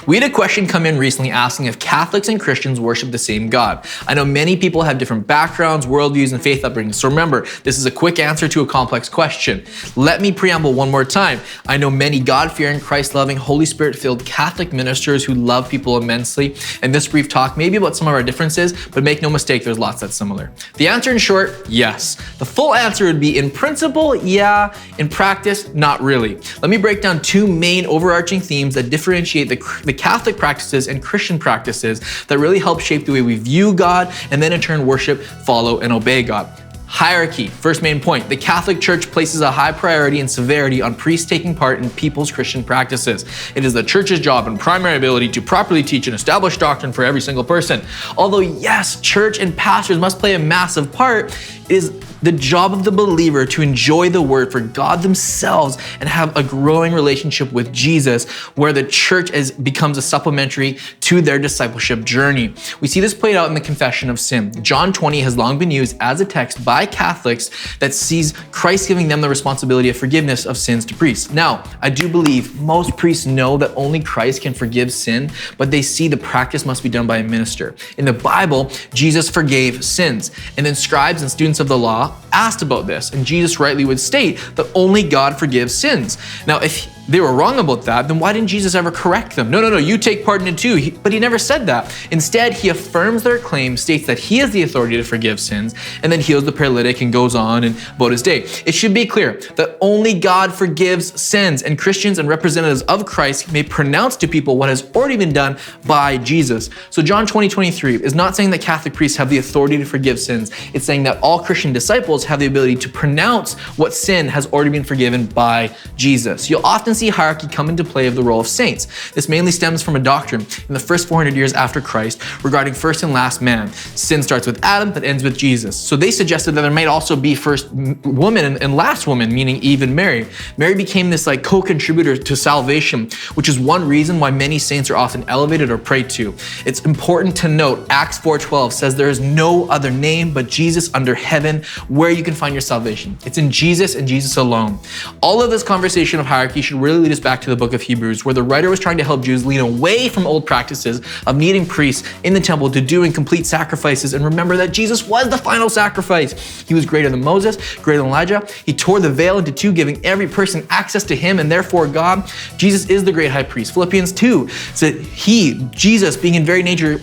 We had a question come in recently asking if Catholics and Christians worship the same God. I know many people have different backgrounds, worldviews, and faith upbringings. So remember, this is a quick answer to a complex question. Let me preamble one more time. I know many God-fearing, Christ-loving, Holy Spirit-filled Catholic ministers who love people immensely. And this brief talk may be about some of our differences, but make no mistake, there's lots that's similar. The answer in short, yes. The full answer would be in principle, yeah. In practice, not really. Let me break down two main overarching themes that differentiate the Catholic practices and Christian practices that really help shape the way we view God and then in turn worship, follow, and obey God. Hierarchy, first main point. The Catholic Church places a high priority and severity on priests taking part in people's Christian practices. It is the Church's job and primary ability to properly teach and establish doctrine for every single person. Although yes, church and pastors must play a massive part, it is the job of the believer to enjoy the word for God themselves and have a growing relationship with Jesus, where the church becomes a supplementary to their discipleship journey. We see this played out in the Confession of Sin. John 20 has long been used as a text by Catholics that sees Christ giving them the responsibility of forgiveness of sins to priests. Now, I do believe most priests know that only Christ can forgive sin, but they see the practice must be done by a minister. In the Bible, Jesus forgave sins, and then scribes and students of the law asked about this, and Jesus rightly would state that only God forgives sins. Now, if they were wrong about that, then why didn't Jesus ever correct them? No, you take part in it too. But he never said that. Instead, he affirms their claim, states that he has the authority to forgive sins, and then heals the paralytic and goes on and about his day. It should be clear that only God forgives sins, and Christians and representatives of Christ may pronounce to people what has already been done by Jesus. So John 20:23 is not saying that Catholic priests have the authority to forgive sins. It's saying that all Christian disciples have the ability to pronounce what sin has already been forgiven by Jesus. You'll often see hierarchy come into play of the role of saints. This mainly stems from a doctrine in the first 400 years after Christ regarding first and last man. Sin starts with Adam but ends with Jesus. So they suggested that there might also be first woman and last woman, meaning Eve and Mary. Mary became this co-contributor to salvation, which is one reason why many saints are often elevated or prayed to. It's important to note Acts 4:12 says there is no other name but Jesus under heaven where you can find your salvation. It's in Jesus and Jesus alone. All of this conversation of hierarchy should really lead us back to the book of Hebrews, where the writer was trying to help Jews lean away from old practices of needing priests in the temple to doing complete sacrifices and remember that Jesus was the final sacrifice. He was greater than Moses, greater than Elijah. He tore the veil into two, giving every person access to him and therefore God. Jesus is the great high priest. Philippians 2 said Jesus, being in very nature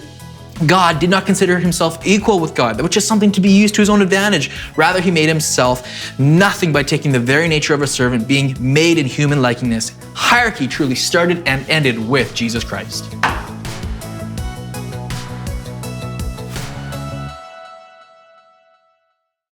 God, did not consider himself equal with God, which is something to be used to his own advantage. Rather, he made himself nothing by taking the very nature of a servant, being made in human likeness. Hierarchy truly started and ended with Jesus Christ.